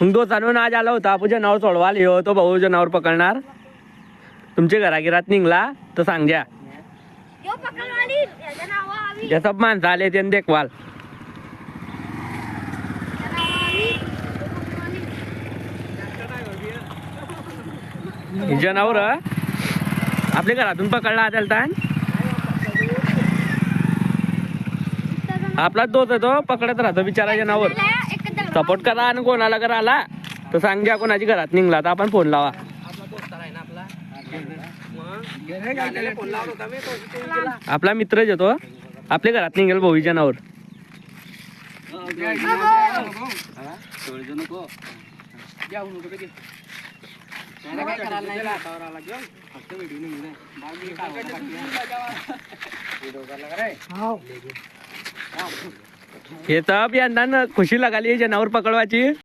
मग दो जाणून आज आला होता आपण जनावर सोडवाल येऊ तो भाऊ जनावर पकडणार तुमच्या घरागिरात निघला तर सांग द्या या सब माणसं आले ते देखवाल जनावर आपल्या घरातून पकडला त्याला आपला दोस्त आहे तो पकडत राहतो बिचारा जनावर सपोर्ट करा आणि कोणाला जर आला तर सांग द्या कोणाची घरात निघला तर आपण फोन लावा आपला मित्रच येतो आपल्या घरात निघेल भाऊ जनावर हे तर यंदा खुशी लगाली जनावर पकडवाची